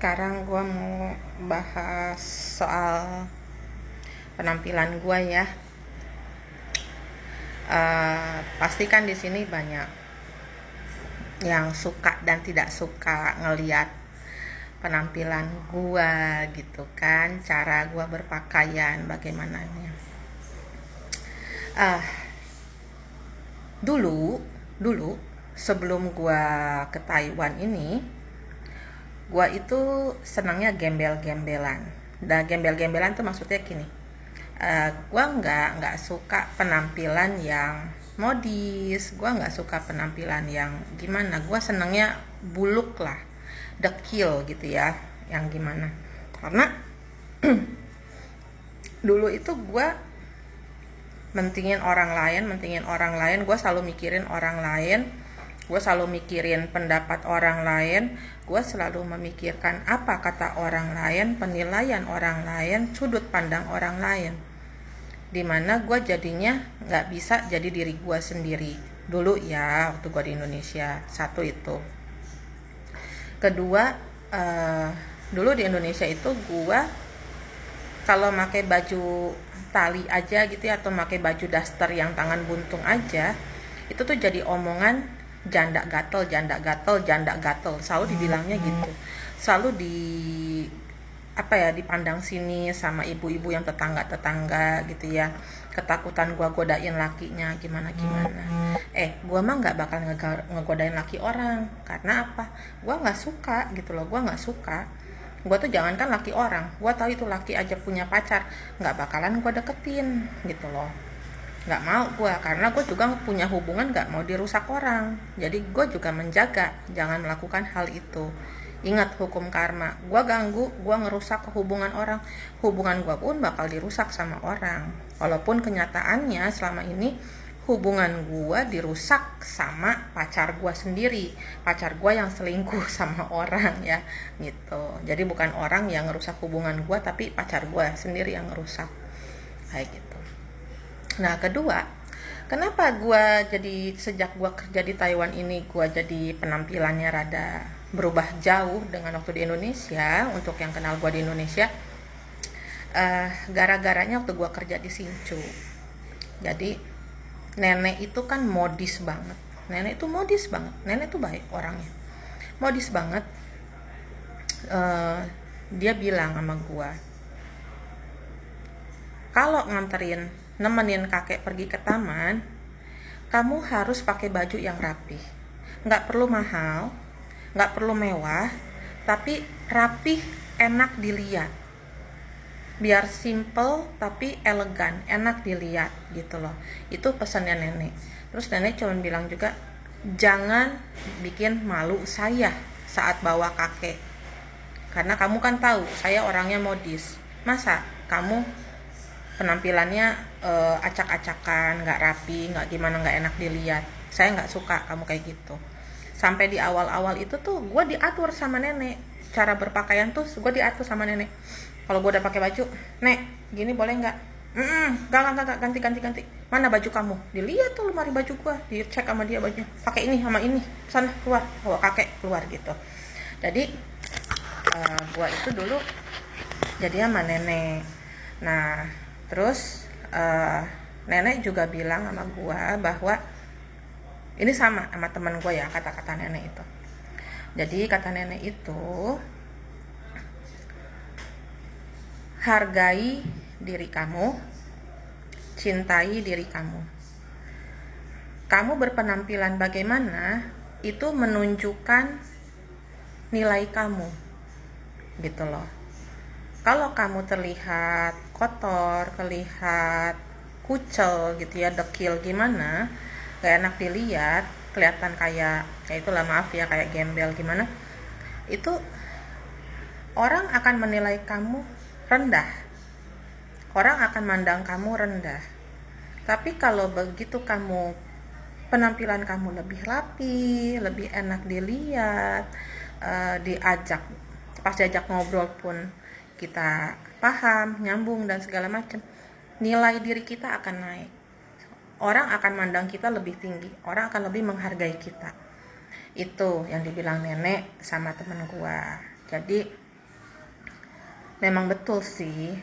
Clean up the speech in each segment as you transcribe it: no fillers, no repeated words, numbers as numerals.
Sekarang gue mau bahas soal penampilan gue ya. Pasti kan di sini banyak yang suka dan tidak suka ngeliat penampilan gue gitu kan, cara gue berpakaian bagaimananya. Dulu sebelum gue ke Taiwan ini, gue itu senangnya gembel-gembelan. Dan gembel-gembelan tuh maksudnya gini, gue nggak suka penampilan yang modis, gue nggak suka penampilan yang gimana. Gue senangnya buluk lah, dekil gitu ya, yang gimana. Karena dulu itu gue mentingin orang lain, gue selalu mikirin orang lain, gue selalu mikirin pendapat orang lain, gue selalu memikirkan apa kata orang lain, penilaian orang lain, sudut pandang orang lain, dimana gue jadinya nggak bisa jadi diri gue sendiri dulu ya, waktu gue di Indonesia. Satu itu. Kedua, dulu di Indonesia itu gue kalau pakai baju tali aja gitu ya, atau pakai baju daster yang tangan buntung aja, itu tuh jadi omongan janda gatel, selalu dibilangnya gitu, selalu dipandang sini sama ibu-ibu yang tetangga gitu ya, ketakutan gua godain lakinya gimana. Gua mah nggak bakal ngegodain laki orang. Karena apa? Gua nggak suka gitu loh, gua tuh jangankan laki orang, gua tahu itu laki aja punya pacar, nggak bakalan gua deketin gitu loh. Nggak mau gue, karena gue juga punya hubungan nggak mau dirusak orang. Jadi gue juga menjaga jangan melakukan hal itu. Ingat hukum karma, gue ganggu, gue ngerusak hubungan orang, hubungan gue pun bakal dirusak sama orang. Walaupun kenyataannya selama ini hubungan gue dirusak sama pacar gue sendiri, pacar gue yang selingkuh sama orang ya gitu. Jadi bukan orang yang ngerusak hubungan gue, tapi pacar gue sendiri yang ngerusak kayak gitu. Nah, kedua, kenapa gue jadi sejak gue kerja di Taiwan ini, gue jadi penampilannya rada berubah jauh dengan waktu di Indonesia. Untuk yang kenal gue di Indonesia, gara-garanya waktu gue kerja di Sinchu. Jadi nenek itu kan modis banget. Nenek itu baik orangnya, modis banget. Dia bilang sama gue, kalau nemenin kakek pergi ke taman, kamu harus pakai baju yang rapi. Nggak perlu mahal, nggak perlu mewah, tapi rapi, enak dilihat. Biar simple tapi elegan, enak dilihat gitu loh. Itu pesannya nenek. Terus nenek cuma bilang juga, jangan bikin malu saya saat bawa kakek. Karena kamu kan tahu, saya orangnya modis. Masa kamu penampilannya acak-acakan, nggak rapi, nggak gimana, nggak enak dilihat. Saya nggak suka kamu kayak gitu. Sampai di awal-awal itu tuh gue diatur sama nenek, cara berpakaian tuh gue diatur sama nenek. Kalau gue udah pakai baju, nek gini boleh nggak? Nggak, ganti. Mana baju kamu? Dilihat tuh lemari baju gue, dicek sama dia bajunya. Pakai ini sama ini, sana keluar, bawa kakek keluar gitu. Jadi gue itu dulu jadi sama nenek. Nah, terus nenek juga bilang sama gue bahwa ini sama teman gue ya, kata-kata nenek itu. Jadi kata nenek itu, hargai diri kamu, cintai diri kamu. Kamu berpenampilan bagaimana, itu menunjukkan nilai kamu gitu loh. Kalau kamu terlihat kotor, terlihat kucel gitu ya, dekil gimana, gak enak dilihat, kelihatan kayak itulah, maaf ya, kayak gembel gimana, itu orang akan menilai kamu rendah, orang akan mandang kamu rendah. Tapi kalau begitu kamu penampilan kamu lebih rapi, lebih enak dilihat, pas diajak ngobrol pun kita paham, nyambung dan segala macam, nilai diri kita akan naik. Orang akan mandang kita lebih tinggi, orang akan lebih menghargai kita. Itu yang dibilang nenek sama temen gua. Jadi memang betul sih,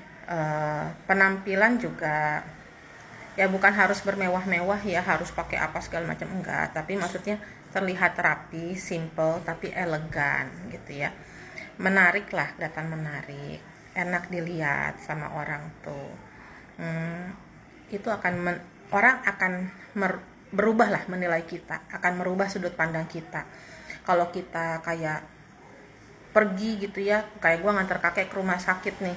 penampilan juga ya bukan harus bermewah-mewah ya, harus pakai apa segala macam, enggak, tapi maksudnya terlihat rapi, simple tapi elegan gitu ya. Menarik lah, kelihatan menarik, enak dilihat sama orang tuh. Itu orang akan berubah lah menilai kita, akan merubah sudut pandang kita. Kalau kita kayak pergi gitu ya, kayak gue nganter kakek ke rumah sakit nih,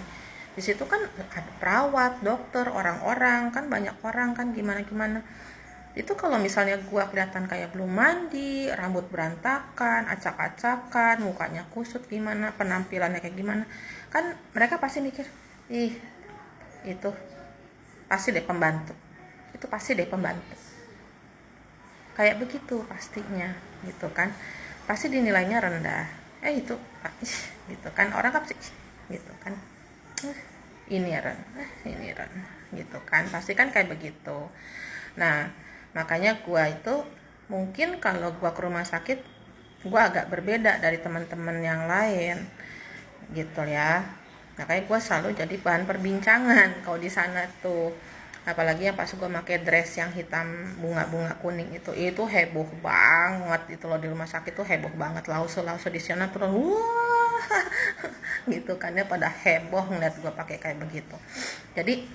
di situ kan ada perawat, dokter, orang-orang kan, banyak orang kan, gimana itu. Kalau misalnya gue kelihatan kayak belum mandi, rambut berantakan, acak-acakan, mukanya kusut, gimana penampilannya kayak gimana, kan mereka pasti mikir, ih itu pasti deh pembantu, itu pasti deh pembantu, kayak begitu pastinya gitu kan, pasti dinilainya rendah. Itu gitu kan, orang kan gitu kan, ini Ren, ini Ren gitu kan, pasti kan kayak begitu. Nah makanya gua itu mungkin kalau gua ke rumah sakit gua agak berbeda dari teman-teman yang lain gitu ya. Makanya gua selalu jadi bahan perbincangan kalau di sana tuh, apalagi yang pas gue pakai dress yang hitam bunga-bunga kuning itu heboh banget itu loh, di rumah sakit tuh heboh banget, lause di sana tuh wah gitu kan ya, pada heboh ngeliat gue pakai kayak begitu. Jadi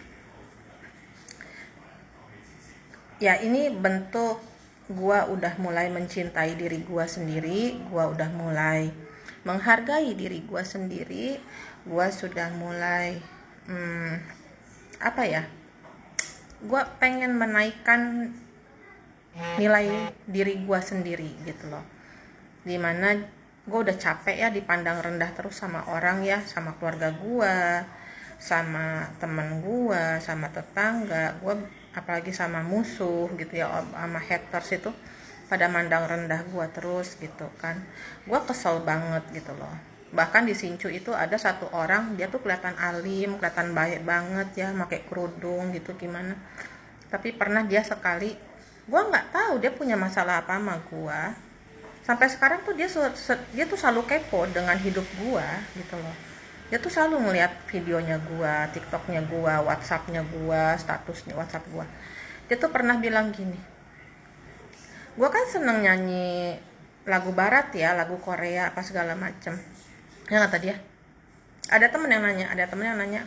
ya ini bentuk gue udah mulai mencintai diri gue sendiri, gue udah mulai menghargai diri gue sendiri, gue sudah mulai apa ya, gue pengen menaikkan nilai diri gue sendiri gitu loh. Dimana gue udah capek ya dipandang rendah terus sama orang ya, sama keluarga gue, sama temen gue, sama tetangga gue, apalagi sama musuh gitu ya, sama haters itu pada mandang rendah gue terus gitu kan. Gue kesel banget gitu loh. Bahkan di Sincu itu ada satu orang, dia tuh kelihatan alim, kelihatan baik banget ya, pakai kerudung gitu gimana. Tapi pernah dia sekali, gue nggak tahu dia punya masalah apa sama gue. Sampai sekarang tuh dia tuh selalu kepo dengan hidup gue gitu loh. Dia tuh selalu ngeliat videonya gue, TikToknya gue, WhatsAppnya gue, statusnya WhatsApp gue. Dia tuh pernah bilang gini, gue kan seneng nyanyi lagu barat ya, lagu Korea apa segala macem. Ya kata dia, ada temen yang nanya,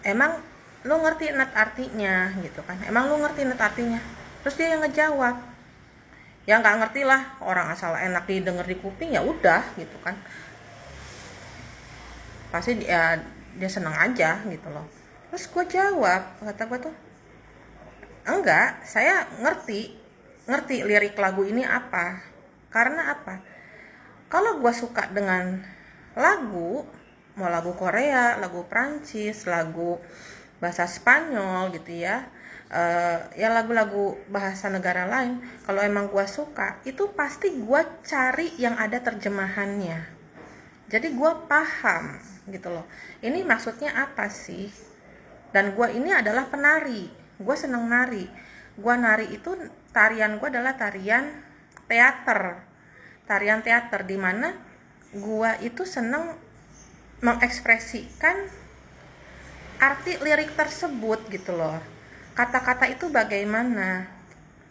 emang lu ngerti net artinya gitu kan, emang lu ngerti net artinya? Terus dia yang ngejawab, ya nggak ngerti lah, orang asal enak didengar di kuping ya udah gitu kan, pasti dia seneng aja gitu loh. Terus gue jawab, kata gue tuh, enggak, saya ngerti lirik lagu ini apa. Karena apa? Kalau gue suka dengan lagu, mau lagu Korea, lagu Prancis, lagu bahasa Spanyol gitu ya, ya lagu-lagu bahasa negara lain, kalau emang gue suka, itu pasti gue cari yang ada terjemahannya. Jadi gue paham gitu loh, ini maksudnya apa sih. Dan gue ini adalah penari, gue seneng nari. Gue nari itu, tarian gue adalah tarian teater, dimana gue itu seneng mengekspresikan arti lirik tersebut gitu loh, kata-kata itu bagaimana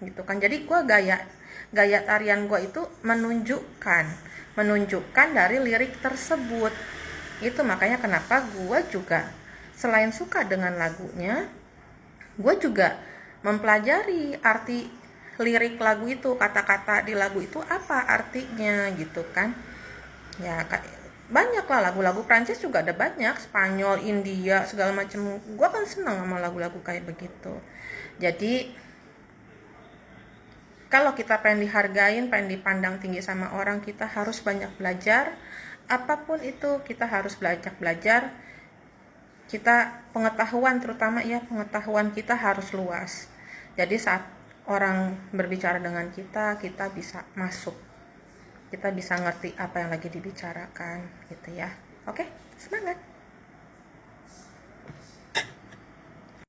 gitu kan. Jadi gue gaya tarian gue itu menunjukkan dari lirik tersebut. Itu makanya kenapa gue juga selain suka dengan lagunya, gue juga mempelajari arti lirik lagu itu, kata-kata di lagu itu apa artinya gitu kan. Ya banyak lah, lagu-lagu Prancis juga ada banyak, Spanyol, India, segala macam. Gue kan senang sama lagu-lagu kayak begitu. Jadi kalau kita pengen dihargain, pengen dipandang tinggi sama orang, kita harus banyak belajar. Apapun itu kita harus belajar. Kita pengetahuan, terutama ya pengetahuan kita harus luas. Jadi saat orang berbicara dengan kita bisa masuk, kita bisa ngerti apa yang lagi dibicarakan gitu ya. Oke, semangat.